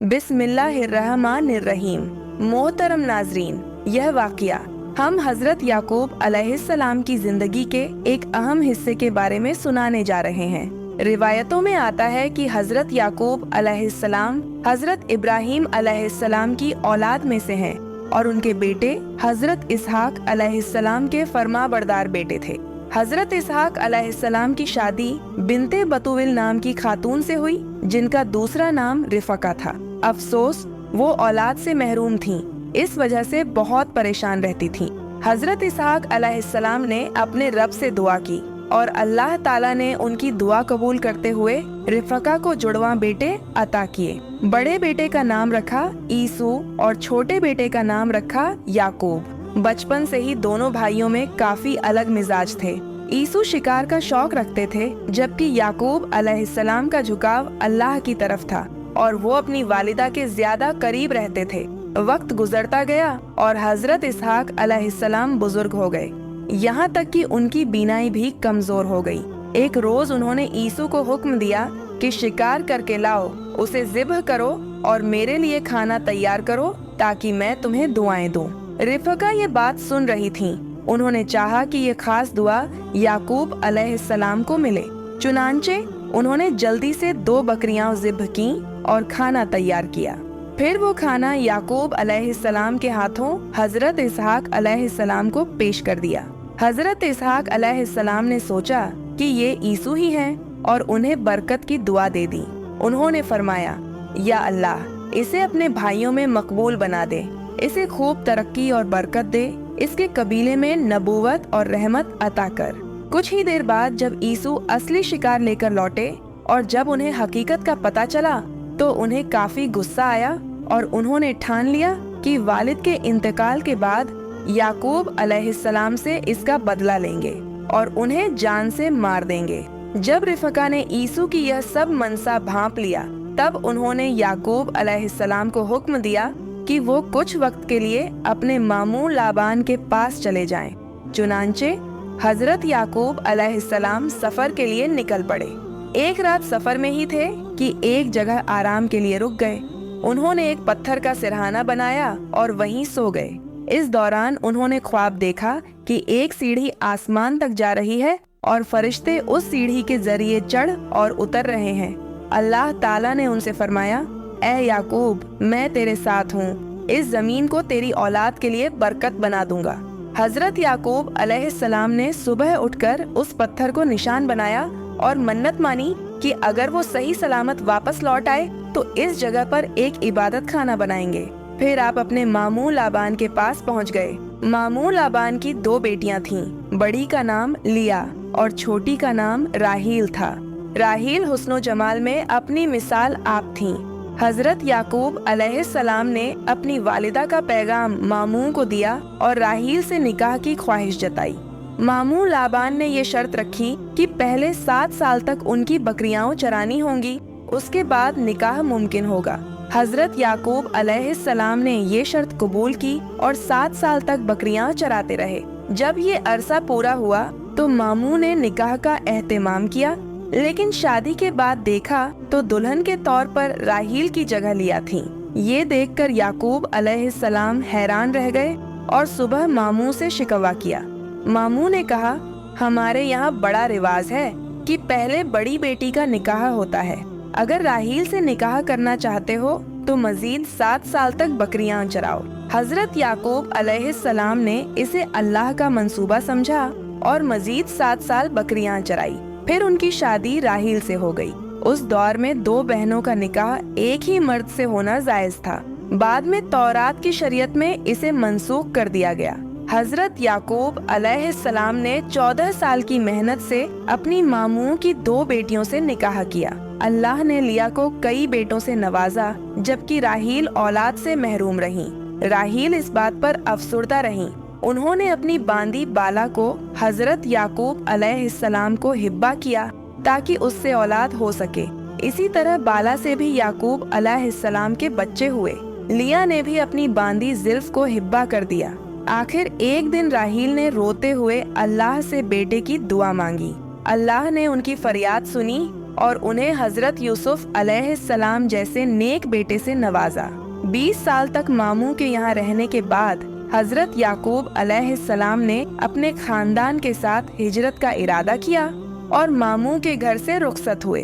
बिस्मिल्लाहिर्रहमानिर्रहीम। मोहतरम नाजरीन, यह वाक़या हम हज़रत याकूब अलैहिस्सलाम की ज़िंदगी के एक अहम हिस्से के बारे में सुनाने जा रहे हैं। रिवायतों में आता है कि हज़रत याकूब अलैहिस्सलाम हज़रत इब्राहीम अलैहिस्सलाम की औलाद में से हैं और उनके बेटे हज़रत इसहाक अलैहिस्सलाम के फरमाबरदार बेटे थे। हज़रत इसहाक अलैहिस्सलाम की शादी बिन्ते बतूविल नाम की खातून से हुई, जिनका दूसरा नाम रिफका था। अफसोस, वो औलाद से महरूम थीं, इस वजह से बहुत परेशान रहती थीं। हज़रत इसहाक अलैहिस्सलाम ने अपने रब से दुआ की और अल्लाह ताला ने उनकी दुआ कबूल करते हुए रिफका को जुड़वा बेटे अता किए। बड़े बेटे का नाम रखा ईसू और छोटे बेटे का नाम रखा याकूब। बचपन से ही दोनों भाइयों में काफी अलग मिजाज थे। ईसू शिकार का शौक रखते थे, जबकि याकूब अलैहिस्सलाम का झुकाव अल्लाह की तरफ था और वो अपनी वालिदा के ज्यादा करीब रहते थे। वक्त गुजरता गया और हजरत इसहाक अलैहिस्सलाम बुजुर्ग हो गए, यहाँ तक कि उनकी बीनाई भी कमजोर हो गई। एक रोज उन्होंने ईसू को हुक्म दिया कि शिकार करके लाओ, उसे ज़िब्ह करो और मेरे लिए खाना तैयार करो ताकि मैं तुम्हें दुआएं दूं। रिफका ये बात सुन रही थीं। उन्होंने चाहा कि ये खास दुआ याकूब अलैहिस्सलाम को मिले। चुनांचे उन्होंने जल्दी से 2 बकरियां ज़िब्ह की और खाना तैयार किया। फिर वो खाना याकूब अलैहिस्सलाम के हाथों हजरत इसहाक अलैहिस्सलाम को पेश कर दिया। हजरत इसहाक अलैहिस्सलाम ने सोचा कि ये ईसू ही हैं और उन्हें बरकत की दुआ दे दी। उन्होंने फरमाया, या अल्लाह, इसे अपने भाइयों में मकबूल बना दे, इसे खूब तरक्की और बरकत दे, इसके कबीले में नबूवत और रहमत अता कर। कुछ ही देर बाद जब ईसू असली शिकार लेकर लौटे और जब उन्हें हकीकत का पता चला तो उन्हें काफी गुस्सा आया और उन्होंने ठान लिया कि वालिद के इंतकाल के बाद याकूब अलैहिस्सलाम से इसका बदला लेंगे और उन्हें जान से मार देंगे। जब रिफका ने ईसू की यह सब मनसा भांप लिया, तब उन्होंने याकूब अलैहिस्सलाम को हुक्म दिया कि वो कुछ वक्त के लिए अपने मामू लाबान के पास चले जाएं। चुनांचे हजरत याकूब अलैहिस्सलाम सफर के लिए निकल पड़े। एक रात सफर में ही थे कि एक जगह आराम के लिए रुक गए। उन्होंने एक पत्थर का सिरहाना बनाया और वहीं सो गए। इस दौरान उन्होंने ख्वाब देखा कि एक सीढ़ी आसमान तक जा रही है और फरिश्ते उस सीढ़ी के जरिए चढ़ और उतर रहे हैं। अल्लाह ताला ने उनसे फरमाया, ए याकूब, मैं तेरे साथ हूँ, इस जमीन को तेरी औलाद के लिए बरकत बना दूंगा। हजरत याकूब अलैहिस्सलाम ने सुबह उठकर उस पत्थर को निशान बनाया और मन्नत मानी कि अगर वो सही सलामत वापस लौट आए तो इस जगह पर एक इबादत खाना बनाएंगे। फिर आप अपने मामू लाबान के पास पहुंच गए। मामू लाबान की 2 बेटियां थीं। बड़ी का नाम लिया और छोटी का नाम राहील था। राहील हुस्नो जमाल में अपनी मिसाल आप थीं। हजरत याकूब अलैहिस्सलाम ने अपनी वालिदा का पैगाम मामू को दिया और राहील से निकाह की ख्वाहिश जताई। मामू लाबान ने ये शर्त रखी कि पहले 7 साल तक उनकी बकरियां चरानी होंगी, उसके बाद निकाह मुमकिन होगा। हजरत याकूब अलैहिस्सलाम ने ये शर्त कबूल की और 7 साल तक बकरियां चराते रहे। जब ये अरसा पूरा हुआ तो मामू ने निकाह का एहतमाम किया, लेकिन शादी के बाद देखा तो दुल्हन के तौर पर राहील की जगह लिया थी। ये देखकर याकूब अलैहिस्सलाम हैरान रह गए और सुबह मामू से शिकवा किया। मामू ने कहा, हमारे यहाँ बड़ा रिवाज है कि पहले बड़ी बेटी का निकाह होता है। अगर राहील से निकाह करना चाहते हो तो मजीद 7 साल तक बकरियां चराओ। हजरत याकूब अलैहिस्सलाम ने इसे अल्लाह का मंसूबा समझा और मजीद 7 साल बकरियां चराई। फिर उनकी शादी राहील से हो गई। उस दौर में 2 बहनों का निकाह एक ही मर्द से होना जायज था। बाद में तौरात की शरीयत में इसे मंसूख कर दिया गया। हजरत याकूब अलैहिस्सलाम ने 14 साल की मेहनत से अपनी मामू की 2 बेटियों से निकाह किया। अल्लाह ने लिया को कई बेटों से नवाजा, जबकि राहील औलाद से महरूम रहीं। राहील इस बात पर अफसुर्दा रहीं। उन्होंने अपनी बांदी बाला को हजरत याकूब अलैहिस्सलाम को हिब्बा किया ताकि उससे औलाद हो सके। इसी तरह बाला से भी याकूब अलैहिस्सलाम के बच्चे हुए। लिया ने भी अपनी बांदी जिल्फ को हिब्बा कर दिया। आखिर एक दिन राहील ने रोते हुए अल्लाह से बेटे की दुआ मांगी। अल्लाह ने उनकी फरियाद सुनी और उन्हें हजरत यूसुफ अलैहिस्सलाम जैसे नेक बेटे से नवाजा। 20 साल तक मामू के यहाँ रहने के बाद हजरत याकूब अलैहिस्सलाम ने अपने खानदान के साथ हिजरत का इरादा किया और मामू के घर से रुखसत हुए।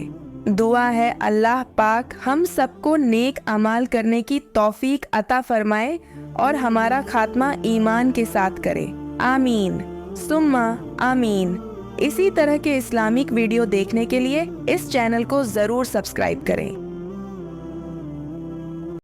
दुआ है अल्लाह पाक हम सबको नेक अमाल करने की तौफीक अता फरमाए और हमारा खात्मा ईमान के साथ करे। आमीन सुम्मा आमीन। इसी तरह के इस्लामिक वीडियो देखने के लिए इस चैनल को जरूर सब्सक्राइब करें।